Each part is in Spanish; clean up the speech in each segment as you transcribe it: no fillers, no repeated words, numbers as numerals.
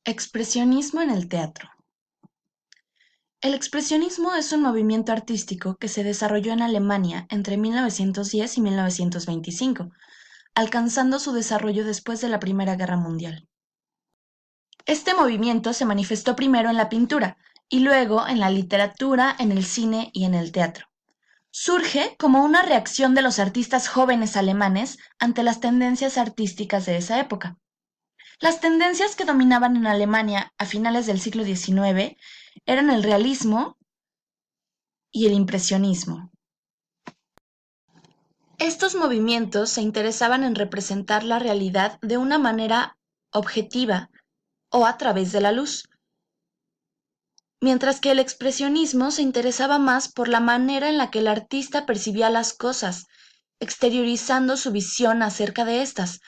Expresionismo en el teatro. El expresionismo es un movimiento artístico que se desarrolló en Alemania entre 1910 y 1925, alcanzando su desarrollo después de la Primera Guerra Mundial. Este movimiento se manifestó primero en la pintura y luego en la literatura, en el cine y en el teatro. Surge como una reacción de los artistas jóvenes alemanes ante las tendencias artísticas de esa época. Las tendencias que dominaban en Alemania a finales del siglo XIX eran el realismo y el impresionismo. Estos movimientos se interesaban en representar la realidad de una manera objetiva o a través de la luz, mientras que el expresionismo se interesaba más por la manera en la que el artista percibía las cosas, exteriorizando su visión acerca de estas.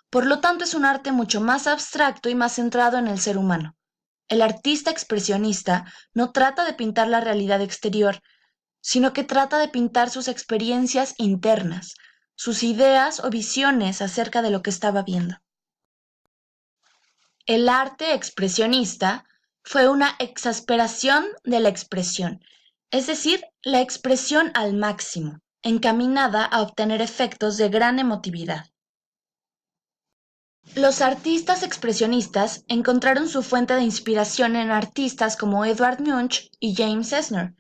Por lo tanto, es un arte mucho más abstracto y más centrado en el ser humano. El artista expresionista no trata de pintar la realidad exterior, sino que trata de pintar sus experiencias internas, sus ideas o visiones acerca de lo que estaba viendo. El arte expresionista fue una exasperación de la expresión, es decir, la expresión al máximo, encaminada a obtener efectos de gran emotividad. Los artistas expresionistas encontraron su fuente de inspiración en artistas como Edvard Munch y James Esner,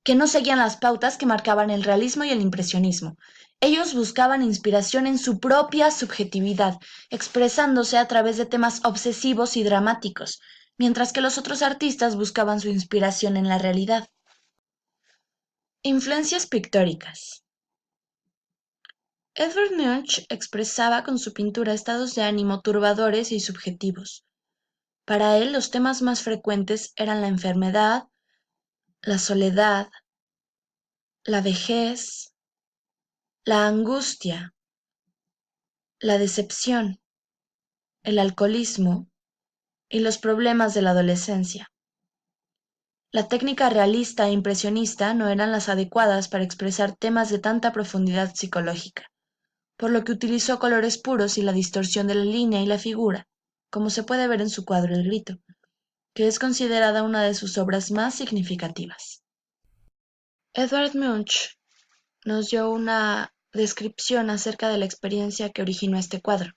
que no seguían las pautas que marcaban el realismo y el impresionismo. Ellos buscaban inspiración en su propia subjetividad, expresándose a través de temas obsesivos y dramáticos, mientras que los otros artistas buscaban su inspiración en la realidad. Influencias pictóricas. Edvard Munch expresaba con su pintura estados de ánimo turbadores y subjetivos. Para él, los temas más frecuentes eran la enfermedad, la soledad, la vejez, la angustia, la decepción, el alcoholismo y los problemas de la adolescencia. La técnica realista e impresionista no eran las adecuadas para expresar temas de tanta profundidad psicológica, por lo que utilizó colores puros y la distorsión de la línea y la figura, como se puede ver en su cuadro El Grito, que es considerada una de sus obras más significativas. Edvard Munch nos dio una descripción acerca de la experiencia que originó este cuadro.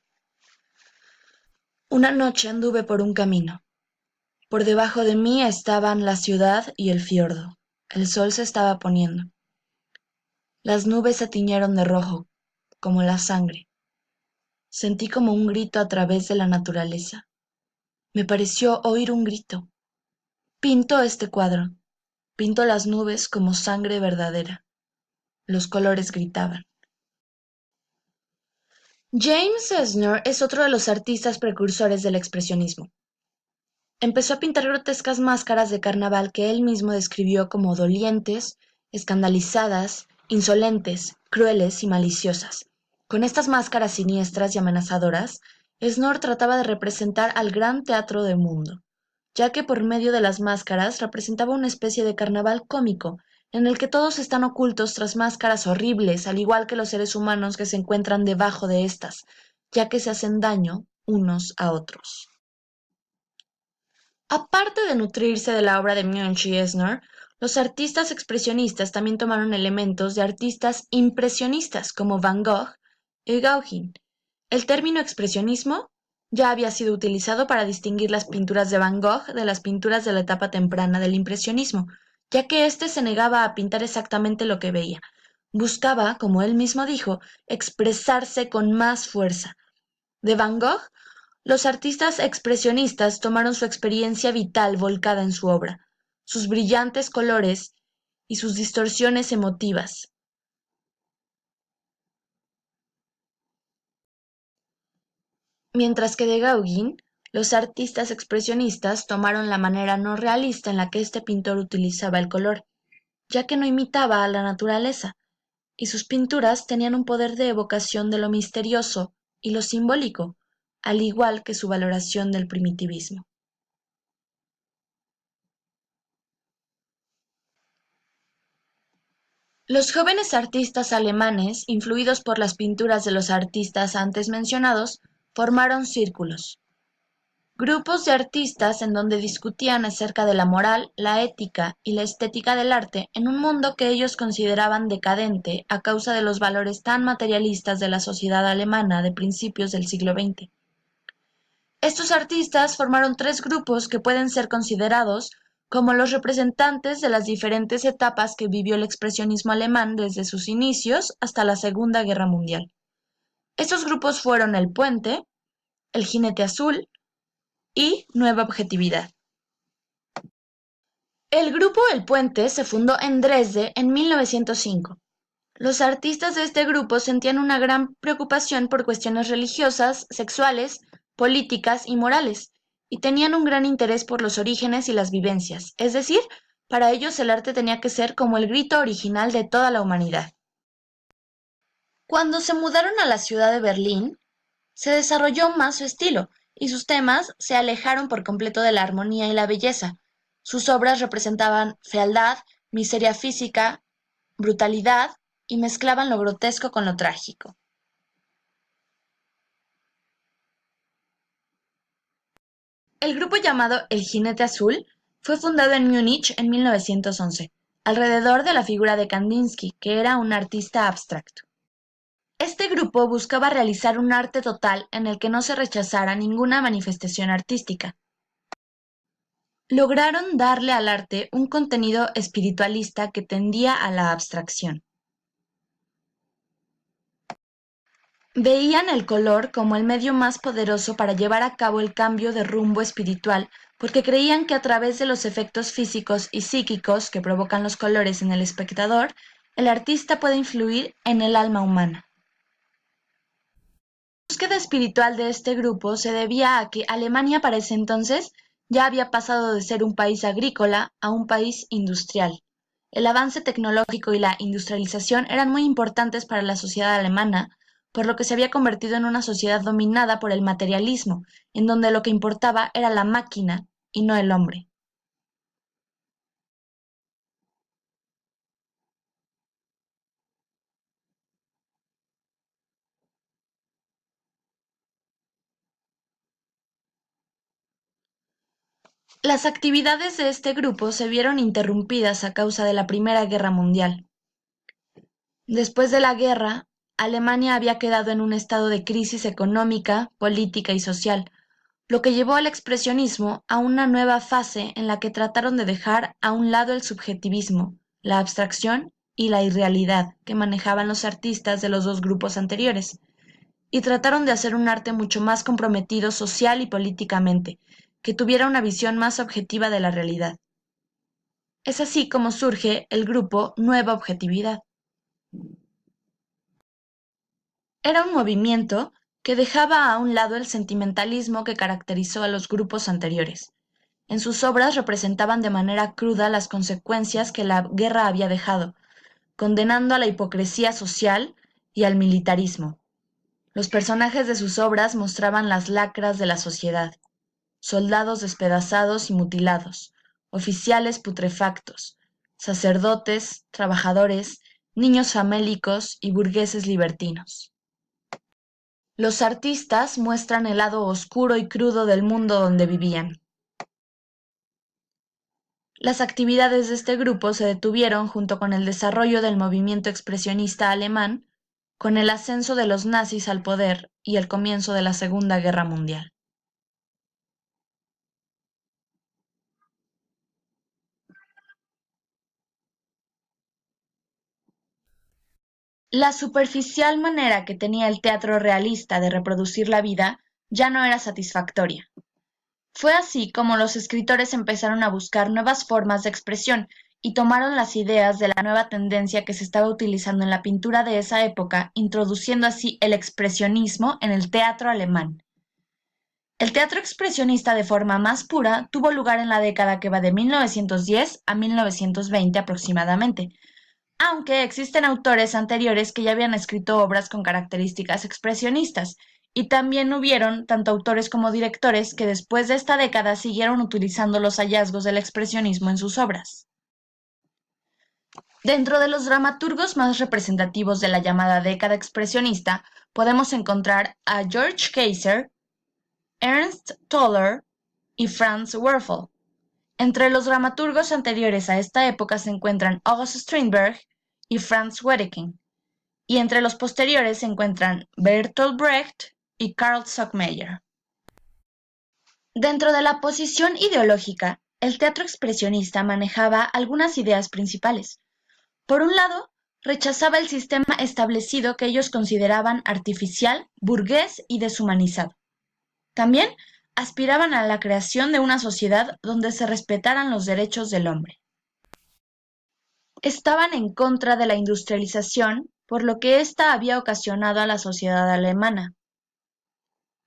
Una noche anduve por un camino. Por debajo de mí estaban la ciudad y el fiordo. El sol se estaba poniendo. Las nubes se tiñeron de rojo, como la sangre. Sentí como un grito a través de la naturaleza. Me pareció oír un grito. Pinto este cuadro. Pinto las nubes como sangre verdadera. Los colores gritaban. James Esner es otro de los artistas precursores del expresionismo. Empezó a pintar grotescas máscaras de carnaval que él mismo describió como dolientes, escandalizadas, insolentes, crueles y maliciosas. Con estas máscaras siniestras y amenazadoras, Esnor trataba de representar al gran teatro del mundo, ya que por medio de las máscaras representaba una especie de carnaval cómico, en el que todos están ocultos tras máscaras horribles, al igual que los seres humanos que se encuentran debajo de estas, ya que se hacen daño unos a otros. Aparte de nutrirse de la obra de Munch y Esner, los artistas expresionistas también tomaron elementos de artistas impresionistas como Van Gogh y Gauguin. El término expresionismo ya había sido utilizado para distinguir las pinturas de Van Gogh de las pinturas de la etapa temprana del impresionismo, ya que éste se negaba a pintar exactamente lo que veía. Buscaba, como él mismo dijo, expresarse con más fuerza. De Van Gogh, los artistas expresionistas tomaron su experiencia vital volcada en su obra, sus brillantes colores y sus distorsiones emotivas. Mientras que de Gauguin, los artistas expresionistas tomaron la manera no realista en la que este pintor utilizaba el color, ya que no imitaba a la naturaleza, y sus pinturas tenían un poder de evocación de lo misterioso y lo simbólico, al igual que su valoración del primitivismo. Los jóvenes artistas alemanes, influidos por las pinturas de los artistas antes mencionados, formaron círculos, grupos de artistas en donde discutían acerca de la moral, la ética y la estética del arte en un mundo que ellos consideraban decadente a causa de los valores tan materialistas de la sociedad alemana de principios del siglo XX. Estos artistas formaron tres grupos que pueden ser considerados como los representantes de las diferentes etapas que vivió el expresionismo alemán desde sus inicios hasta la Segunda Guerra Mundial. Estos grupos fueron El Puente, El Jinete Azul y Nueva Objetividad. El grupo El Puente se fundó en Dresde en 1905. Los artistas de este grupo sentían una gran preocupación por cuestiones religiosas, sexuales, políticas y morales, y tenían un gran interés por los orígenes y las vivencias, es decir, para ellos el arte tenía que ser como el grito original de toda la humanidad. Cuando se mudaron a la ciudad de Berlín, se desarrolló más su estilo, y sus temas se alejaron por completo de la armonía y la belleza. Sus obras representaban fealdad, miseria física, brutalidad y mezclaban lo grotesco con lo trágico. El grupo llamado El Jinete Azul fue fundado en Múnich en 1911, alrededor de la figura de Kandinsky, que era un artista abstracto. Este grupo buscaba realizar un arte total en el que no se rechazara ninguna manifestación artística. Lograron darle al arte un contenido espiritualista que tendía a la abstracción. Veían el color como el medio más poderoso para llevar a cabo el cambio de rumbo espiritual, porque creían que a través de los efectos físicos y psíquicos que provocan los colores en el espectador, el artista puede influir en el alma humana. La búsqueda espiritual de este grupo se debía a que Alemania para ese entonces ya había pasado de ser un país agrícola a un país industrial. El avance tecnológico y la industrialización eran muy importantes para la sociedad alemana, por lo que se había convertido en una sociedad dominada por el materialismo, en donde lo que importaba era la máquina y no el hombre. Las actividades de este grupo se vieron interrumpidas a causa de la Primera Guerra Mundial. Después de la guerra, Alemania había quedado en un estado de crisis económica, política y social, lo que llevó al expresionismo a una nueva fase en la que trataron de dejar a un lado el subjetivismo, la abstracción y la irrealidad que manejaban los artistas de los dos grupos anteriores, y trataron de hacer un arte mucho más comprometido social y políticamente, que tuviera una visión más objetiva de la realidad. Es así como surge el grupo Nueva Objetividad. Era un movimiento que dejaba a un lado el sentimentalismo que caracterizó a los grupos anteriores. En sus obras representaban de manera cruda las consecuencias que la guerra había dejado, condenando a la hipocresía social y al militarismo. Los personajes de sus obras mostraban las lacras de la sociedad: soldados despedazados y mutilados, oficiales putrefactos, sacerdotes, trabajadores, niños famélicos y burgueses libertinos. Los artistas muestran el lado oscuro y crudo del mundo donde vivían. Las actividades de este grupo se detuvieron junto con el desarrollo del movimiento expresionista alemán, con el ascenso de los nazis al poder y el comienzo de la Segunda Guerra Mundial. La superficial manera que tenía el teatro realista de reproducir la vida ya no era satisfactoria. Fue así como los escritores empezaron a buscar nuevas formas de expresión y tomaron las ideas de la nueva tendencia que se estaba utilizando en la pintura de esa época, introduciendo así el expresionismo en el teatro alemán. El teatro expresionista de forma más pura tuvo lugar en la década que va de 1910 a 1920 aproximadamente, aunque existen autores anteriores que ya habían escrito obras con características expresionistas, y también hubieron tanto autores como directores que después de esta década siguieron utilizando los hallazgos del expresionismo en sus obras. Dentro de los dramaturgos más representativos de la llamada década expresionista, podemos encontrar a George Kaiser, Ernst Toller, y Franz Werfel. Entre los dramaturgos anteriores a esta época se encuentran August Strindberg y Franz Wedekind, y entre los posteriores se encuentran Bertolt Brecht y Karl Zuckmayer. Dentro de la posición ideológica, el teatro expresionista manejaba algunas ideas principales. Por un lado, rechazaba el sistema establecido que ellos consideraban artificial, burgués y deshumanizado. También aspiraban a la creación de una sociedad donde se respetaran los derechos del hombre. Estaban en contra de la industrialización, por lo que ésta había ocasionado a la sociedad alemana,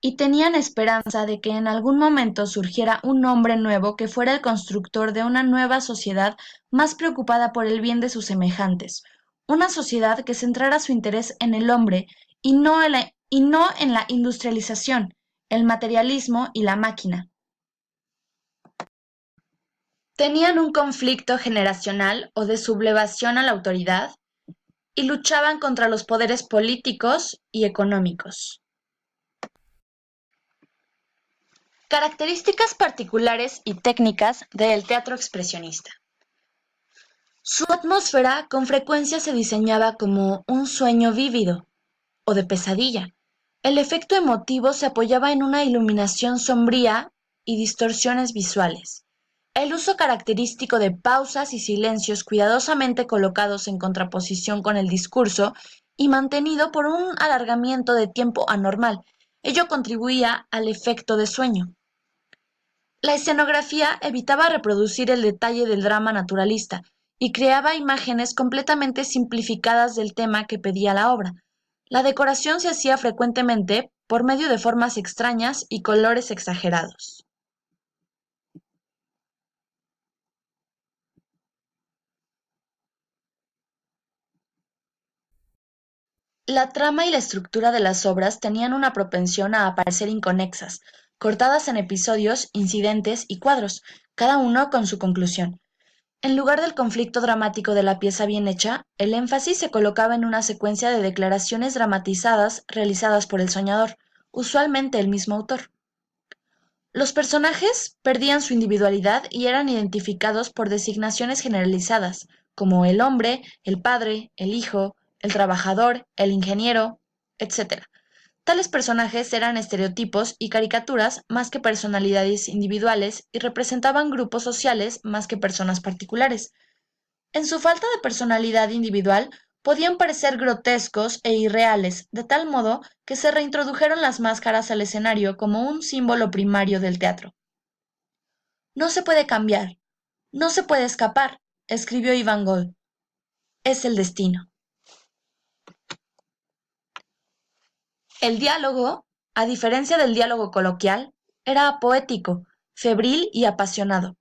y tenían esperanza de que en algún momento surgiera un hombre nuevo que fuera el constructor de una nueva sociedad más preocupada por el bien de sus semejantes, una sociedad que centrara su interés en el hombre y no en la industrialización, el materialismo y la máquina. Tenían un conflicto generacional o de sublevación a la autoridad y luchaban contra los poderes políticos y económicos. Características particulares y técnicas del teatro expresionista. Su atmósfera con frecuencia se diseñaba como un sueño vívido o de pesadilla. El efecto emotivo se apoyaba en una iluminación sombría y distorsiones visuales. El uso característico de pausas y silencios cuidadosamente colocados en contraposición con el discurso y mantenido por un alargamiento de tiempo anormal. Ello contribuía al efecto de sueño. La escenografía evitaba reproducir el detalle del drama naturalista y creaba imágenes completamente simplificadas del tema que pedía la obra. La decoración se hacía frecuentemente por medio de formas extrañas y colores exagerados. La trama y la estructura de las obras tenían una propensión a aparecer inconexas, cortadas en episodios, incidentes y cuadros, cada uno con su conclusión. En lugar del conflicto dramático de la pieza bien hecha, el énfasis se colocaba en una secuencia de declaraciones dramatizadas realizadas por el soñador, usualmente el mismo autor. Los personajes perdían su individualidad y eran identificados por designaciones generalizadas, como el hombre, el padre, el hijo, el trabajador, el ingeniero, etc. Tales personajes eran estereotipos y caricaturas más que personalidades individuales y representaban grupos sociales más que personas particulares. En su falta de personalidad individual, podían parecer grotescos e irreales, de tal modo que se reintrodujeron las máscaras al escenario como un símbolo primario del teatro. No se puede cambiar, no se puede escapar, escribió Iván Gogh. Es el destino. El diálogo, a diferencia del diálogo coloquial, era poético, febril y apasionado.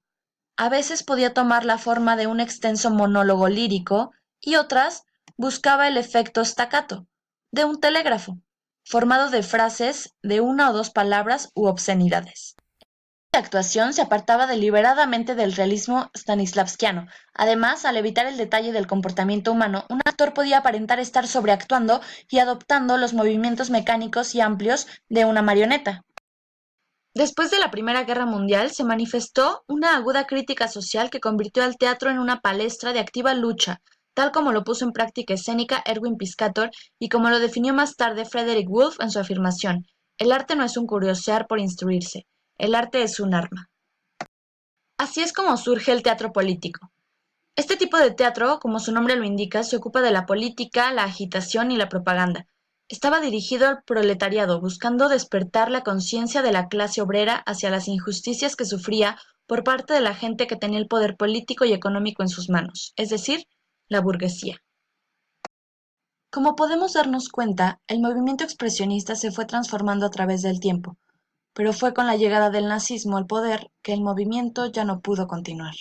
A veces podía tomar la forma de un extenso monólogo lírico y otras buscaba el efecto staccato, de un telégrafo, formado de frases de una o dos palabras u obscenidades. La actuación se apartaba deliberadamente del realismo stanislavskiano. Además, al evitar el detalle del comportamiento humano, un actor podía aparentar estar sobreactuando y adoptando los movimientos mecánicos y amplios de una marioneta. Después de la Primera Guerra Mundial se manifestó una aguda crítica social que convirtió al teatro en una palestra de activa lucha, tal como lo puso en práctica escénica Erwin Piscator y como lo definió más tarde Frederick Woolf en su afirmación: el arte no es un curiosear por instruirse, el arte es un arma. Así es como surge el teatro político. Este tipo de teatro, como su nombre lo indica, se ocupa de la política, la agitación y la propaganda. Estaba dirigido al proletariado, buscando despertar la conciencia de la clase obrera hacia las injusticias que sufría por parte de la gente que tenía el poder político y económico en sus manos, es decir, la burguesía. Como podemos darnos cuenta, el movimiento expresionista se fue transformando a través del tiempo, pero fue con la llegada del nazismo al poder que el movimiento ya no pudo continuar.